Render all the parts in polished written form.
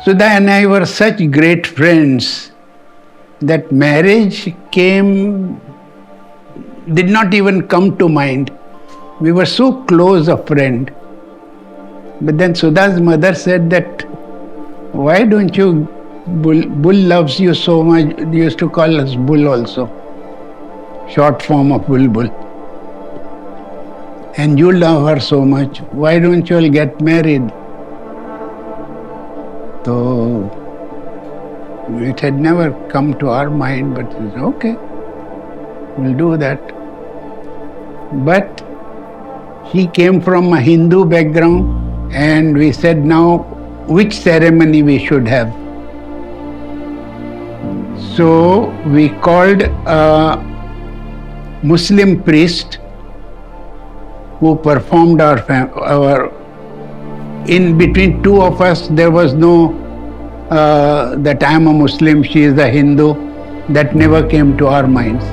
Sudha and I were such great friends that marriage did not even come to mind. We were so close a friend. But then Sudha's mother said that, why don't you, Bull loves you so much, they used to call us Bull also, short form of Bulbul. And you love her so much, why don't you all get married? So it had never come to our mind, but it's okay, we'll do that. But he came from a Hindu background, and we said, now which ceremony we should have. So we called a Muslim priest who performed our in between two of us there was no that I am a Muslim, she is a Hindu. That never came to our minds.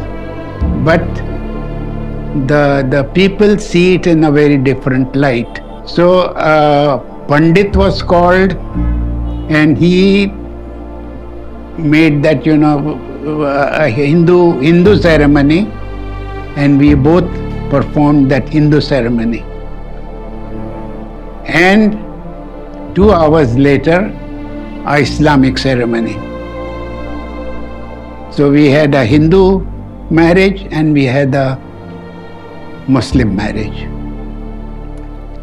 But the people see it in a very different light. So Pandit was called, and he made that, a Hindu ceremony, and we both performed that Hindu ceremony. And 2 hours later, a Islamic ceremony. So we had a Hindu marriage and we had a Muslim marriage.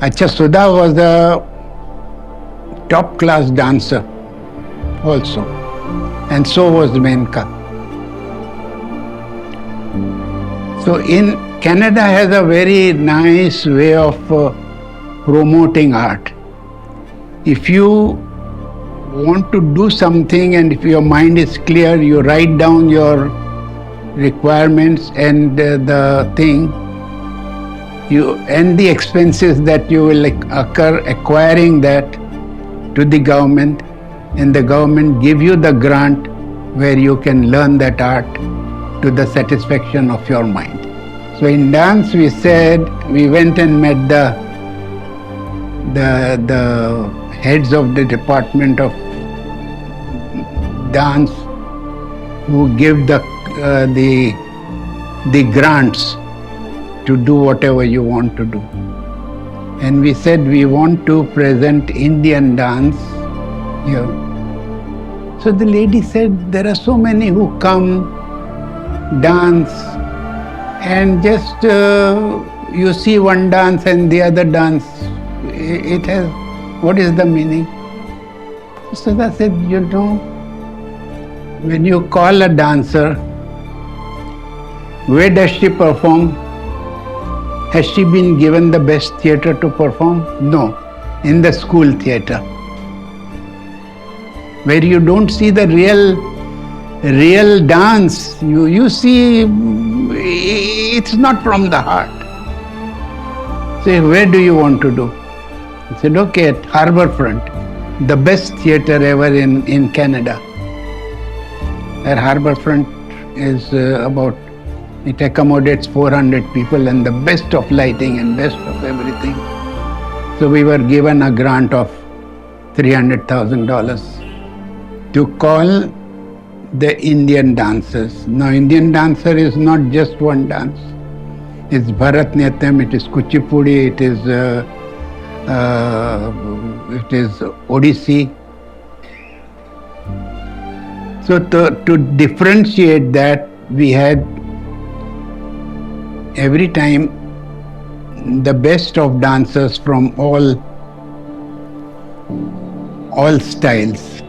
Acha, Sudha was a top class dancer also, and so was Menka. So in Canada has a very nice way of promoting art. If you want to do something and if your mind is clear, you write down your requirements and the thing, and the expenses that you will occur acquiring that to the government, and the government give you the grant where you can learn that art to the satisfaction of your mind. So in dance we said, we went and met the heads of the department of dance who give the grants to do whatever you want to do. And we said we want to present Indian dance here. So the lady said, there are so many who come, dance, and just you see one dance and the other dance. It has, what is the meaning? So I said, when you call a dancer, where does she perform? Has she been given the best theatre to perform? No, in the school theatre, where you don't see the real dance. You see, it's not from the heart. Say, where do you want to do? I said, okay, at Harbourfront, the best theatre ever in Canada. At Harbourfront is it accommodates 400 people and the best of lighting and best of everything. So we were given a grant of $300,000 to call the Indian dancers. Now Indian dancer is not just one dance. It's Bharatnatyam, it is Kuchipudi, it is Odissi. So to differentiate that, we had every time the best of dancers from all styles.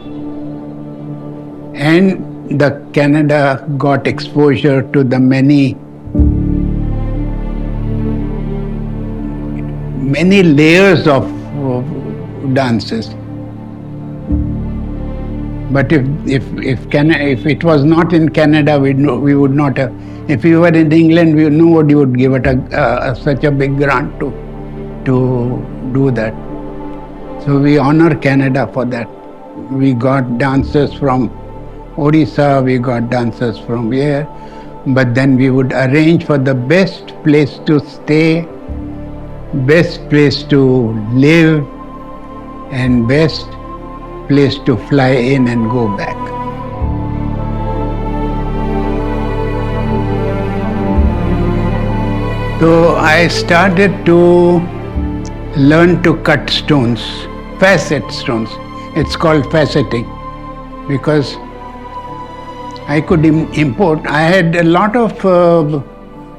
And the Canada got exposure to the many layers of dances. But if it was not in Canada, we would not have. If we were in England, nobody would give it such a big grant to do that. So we honor Canada for that. We got dancers from Odisha, we got dancers from here, but then we would arrange for the best place to stay, best place to live, and best place to fly in and go back. So I started to learn to cut stones, facet stones. It's called faceting because I could import. I had a lot of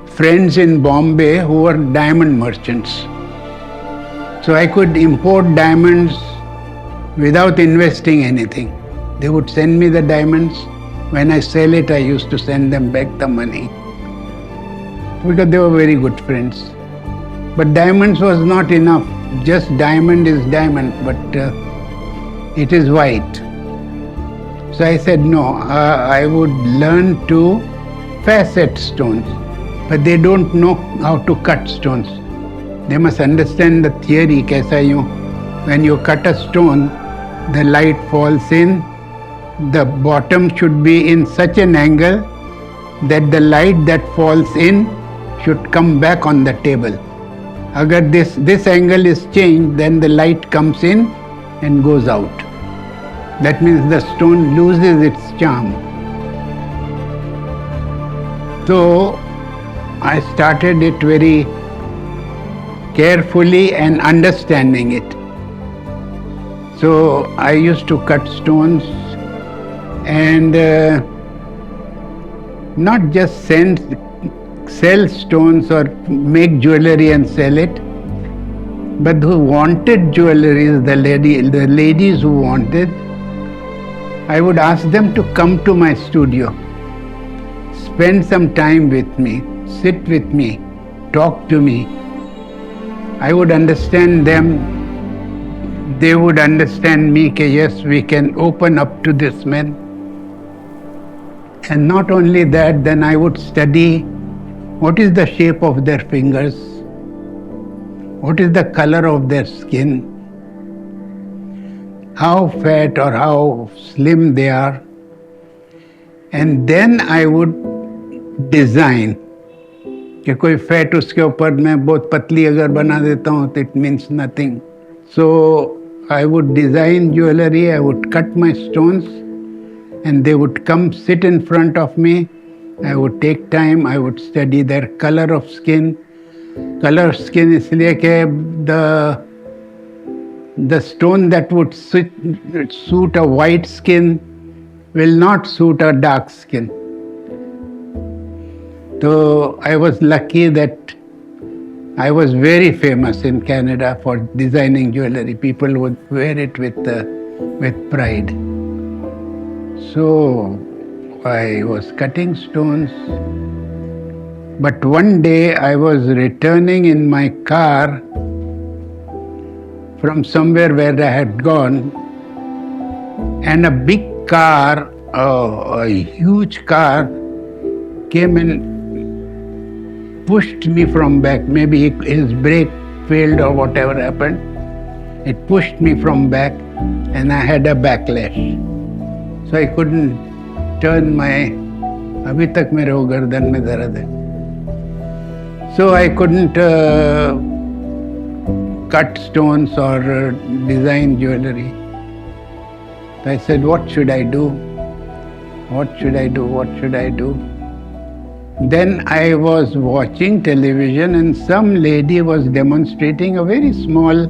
friends in Bombay who were diamond merchants. So I could import diamonds without investing anything. They would send me the diamonds. When I sell it, I used to send them back the money because they were very good friends. But diamonds was not enough. Just diamond is diamond, but it is white. So I said, no, I would learn to facet stones. But they don't know how to cut stones. They must understand the theory. When you cut a stone, the light falls in. The bottom should be in such an angle that the light that falls in should come back on the table. Agar this angle is changed, then the light comes in and goes out. That means the stone loses its charm. So I started it very carefully and understanding it. So I used to cut stones and not just sell stones or make jewelry and sell it, but who wanted jewelry, the ladies who wanted, I would ask them to come to my studio, spend some time with me, sit with me, talk to me. I would understand them, they would understand me, yes, we can open up to this man. And not only that, then I would study what is the shape of their fingers, what is the color of their skin, how fat or how slim they are. And then I would design. कि कोई fat उसके ऊपर मैं बहुत पतली अगर बना देता हूँ तो it means nothing. So I would design jewelry, I would cut my stones and they would come sit in front of me. I would take time, I would study their color of skin. Color of skin इसलिए कि the stone that would suit a white skin will not suit a dark skin. So I was lucky that I was very famous in Canada for designing jewelry. People would wear it with pride. So I was cutting stones. But one day I was returning in my car from somewhere where I had gone, and a big car, a huge car, came and pushed me from back. Maybe his brake failed or whatever happened. It pushed me from back and I had a backlash. So I couldn't turn my... अभी तक मेरे वो गर्दन में दर्द है. So I couldn't cut stones or design jewelry. So I said, what should I do? What should I do? What should I do? Then I was watching television and some lady was demonstrating a very small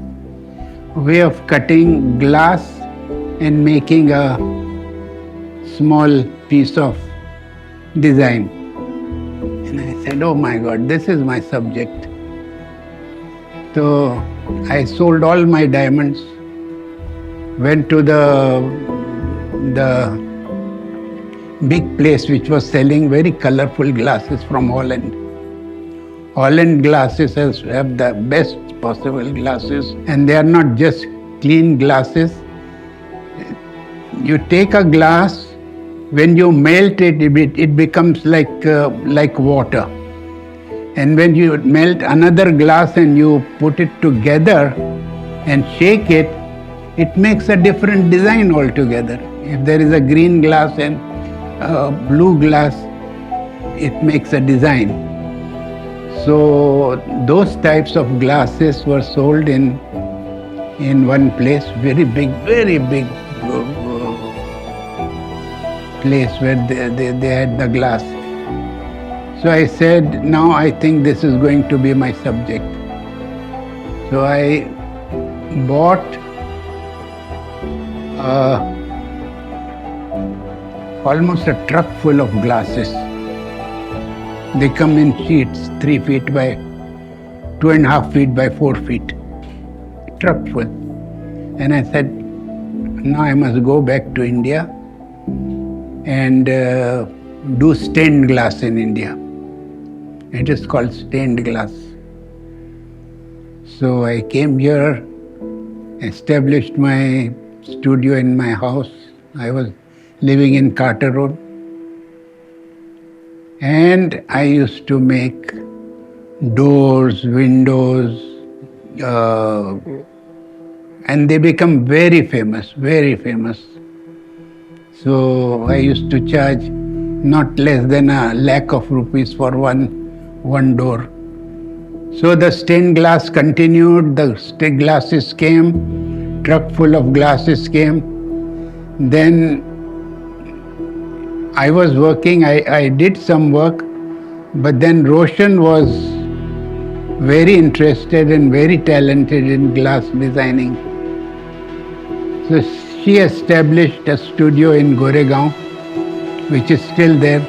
way of cutting glass and making a small piece of design. And I said, oh my God, this is my subject. So I sold all my diamonds, went to the big place which was selling very colorful glasses from Holland. Holland glasses have the best possible glasses, and they are not just clean glasses. You take a glass, when you melt it, it becomes like water. And when you melt another glass and you put it together and shake it, it makes a different design altogether. If there is a green glass and blue glass, it makes a design. So those types of glasses were sold in one place, very big place where they had the glass. So I said, now I think this is going to be my subject. So I bought almost a truck full of glasses. They come in sheets, 3 feet by 2.5 feet by 4 feet. Truck full. And I said, now I must go back to India and do stained glass in India. It is called stained glass. So I came here, established my studio in my house. I was living in Carter Road. And I used to make doors, windows, and they become very famous, very famous. So I used to charge not less than ₹1,00,000 for one door. So the stained glass continued, the stained glasses came, truck full of glasses came. Then I was working, I did some work, but then Roshan was very interested and very talented in glass designing. So she established a studio in Goregaon, which is still there,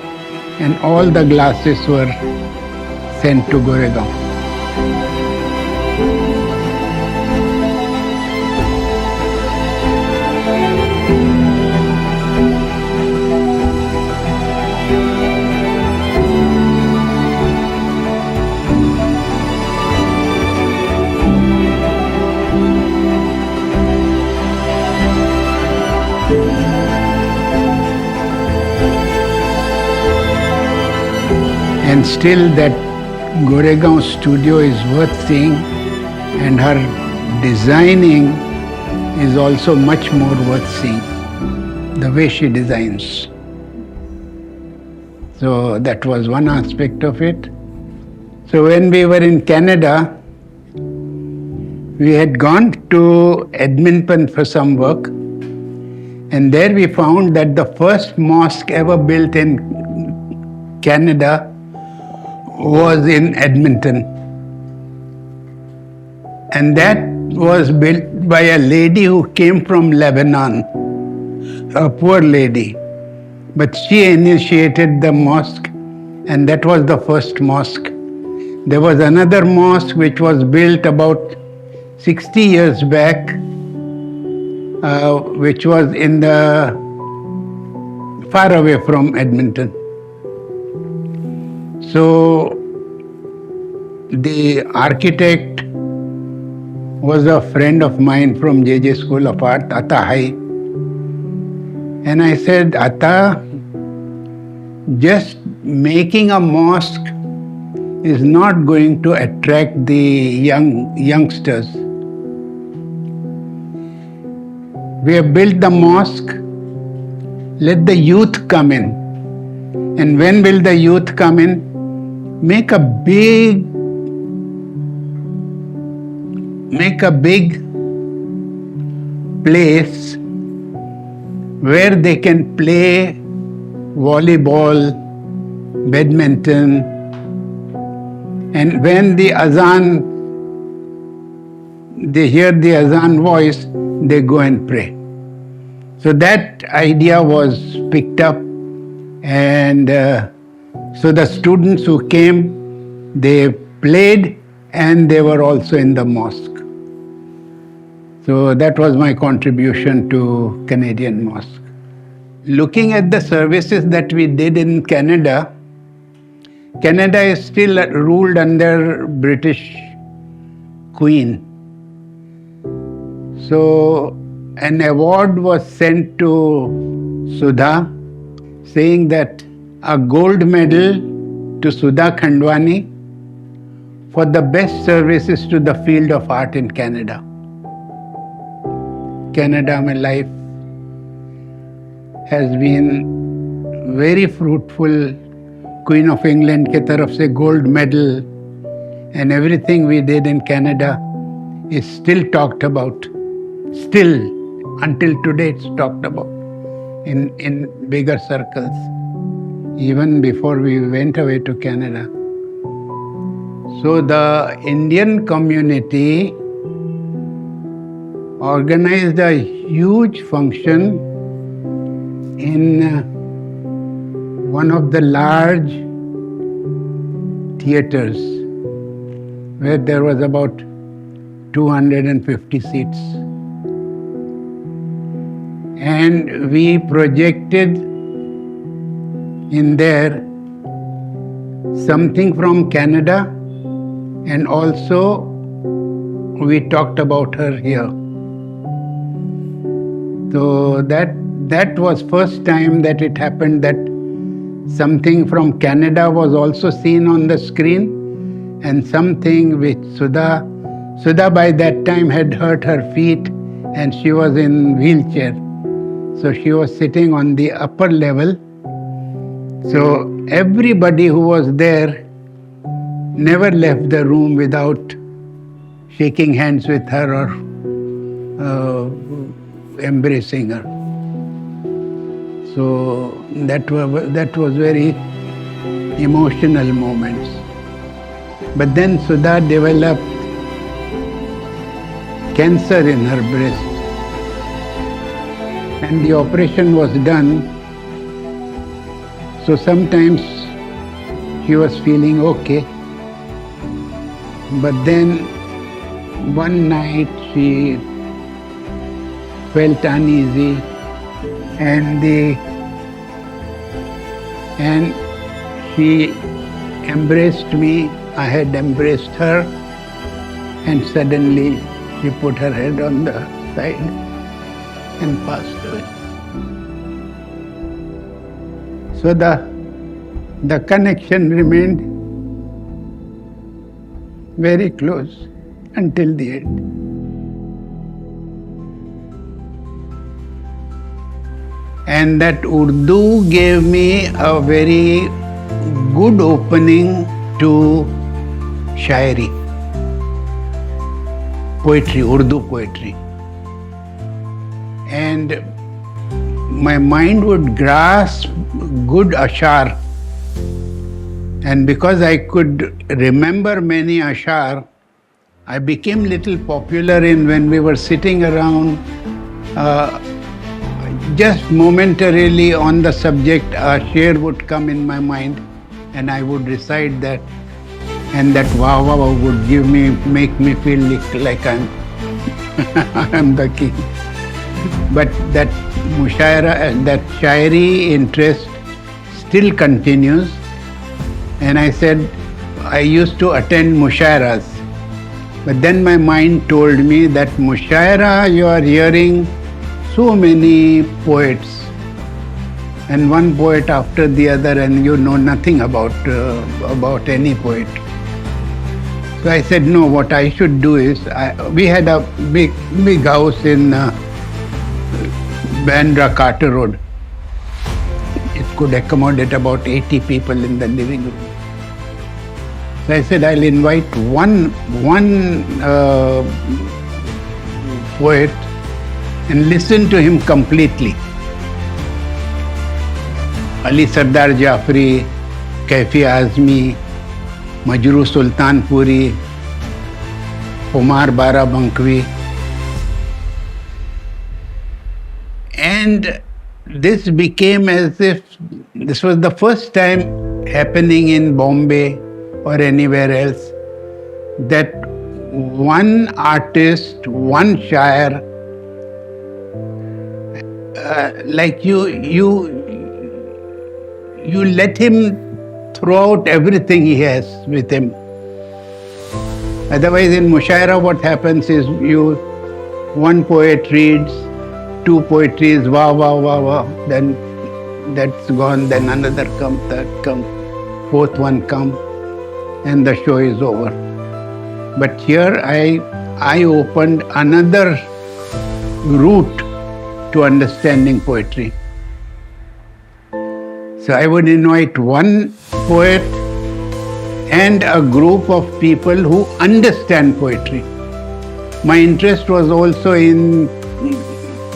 and all the glasses were sent to Goregaon. And still that Goregaon studio is worth seeing, and her designing is also much more worth seeing, the way she designs. So that was one aspect of it. So when we were in Canada, we had gone to Edmonton for some work, and there we found that the first mosque ever built in Canada was in Edmonton. And that was built by a lady who came from Lebanon, a poor lady. But she initiated the mosque, and that was the first mosque. There was another mosque which was built about 60 years back, which was in the far away from Edmonton. So the architect was a friend of mine from JJ School of Art, Atta Hai. And I said, Atta, just making a mosque is not going to attract the youngsters. We have built the mosque, let the youth come in. And when will the youth come in? Make a big place where they can play volleyball, badminton, and when the azan, they hear the azan voice, they go and pray. So that idea was picked up, and so the students who came, they played and they were also in the mosque. So that was my contribution to Canadian mosque. Looking at the services that we did in Canada, Canada is still ruled under British Queen. So an award was sent to Sudha, saying that a gold medal to Shakir Khandwani for the best services to the field of art in Canada. Canada, my life has been very fruitful. Queen of England के तरफ से gold medal, and everything we did in Canada is still talked about. Still, until today it's talked about. in bigger circles, even before we went away to Canada. So the Indian community organized a huge function in one of the large theaters where there was about 250 seats. And we projected in there something from Canada, and also we talked about her here. So that was first time that it happened, that something from Canada was also seen on the screen, and something which Sudha by that time had hurt her feet and she was in wheelchair. So she was sitting on the upper level. So everybody who was there never left the room without shaking hands with her or embracing her. So that was very emotional moments. But then Sudha developed cancer in her breast, and the operation was done. So sometimes she was feeling okay, but then one night she felt uneasy, and she embraced me. I had embraced her, and suddenly she put her head on the side and passed away. So the connection remained very close until the end. And that Urdu gave me a very good opening to Shairi, poetry, Urdu poetry. And my mind would grasp good ashar. And because I could remember many ashar, I became little popular in when we were sitting around, just momentarily on the subject, a shair would come in my mind and I would recite that, and that wow would make me feel like I'm the king. But that mushaira, that shairi interest still continues. And I said, I used to attend mushairas. But then my mind told me that mushaira, you are hearing so many poets, and one poet after the other, and you know nothing about any poet. So I said, no, what I should do is, we had a big house in Bandra Carter Road. It could accommodate about 80 people in the living room. So I said, I'll invite one poet and listen to him completely. Ali Sardar Jafri, Kaifi Azmi, Majru Sultanpuri, Umar Barabankwi. And this became as if this was the first time happening in Bombay or anywhere else, that one artist, one shair, like you let him throw out everything he has with him. Otherwise, in mushaira, what happens is one poet reads, two poetries, wow, then that's gone, then another comes, third comes, fourth one comes, and the show is over. But here I opened another route to understanding poetry. So I would invite one poet and a group of people who understand poetry. My interest was also in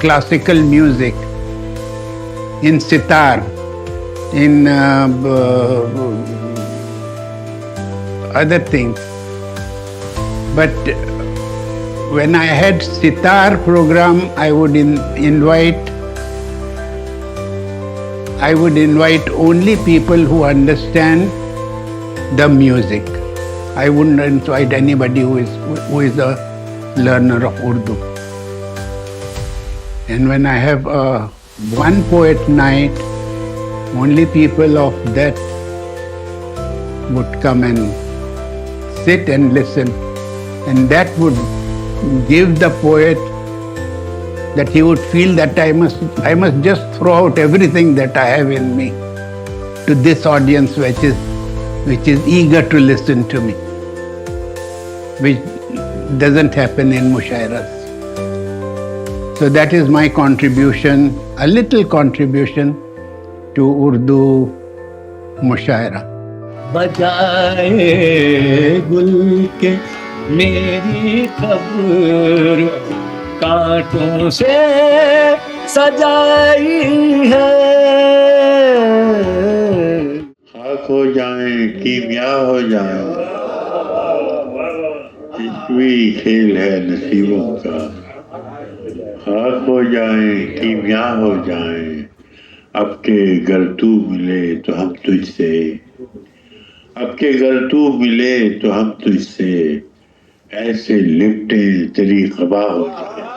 classical music. in sitar, in other things. But when I had sitar program, I would invite only people who understand the music. I wouldn't invite anybody who is a learner of Urdu. And when I have a one poet night, only people of that would come and sit and listen. And that would give the poet that he would feel that I must just throw out everything that I have in me to this audience which is eager to listen to me, which doesn't happen in mushairas. So that is my contribution, a little contribution to Urdu mushaira. बजाए गुल के मेरी खबर कांटों से सजाई है, खाक हो जाएं कीमिया हो जाएं, इश्वी खेल है नसीबों का। खाक हो जाएं कीमिया हो जाएं, अब के गर तू मिले तो हम तुझसे, अब के गर तू मिले तो हम तुझसे ऐसे लिपटे तेरी क़बा हो जाएं।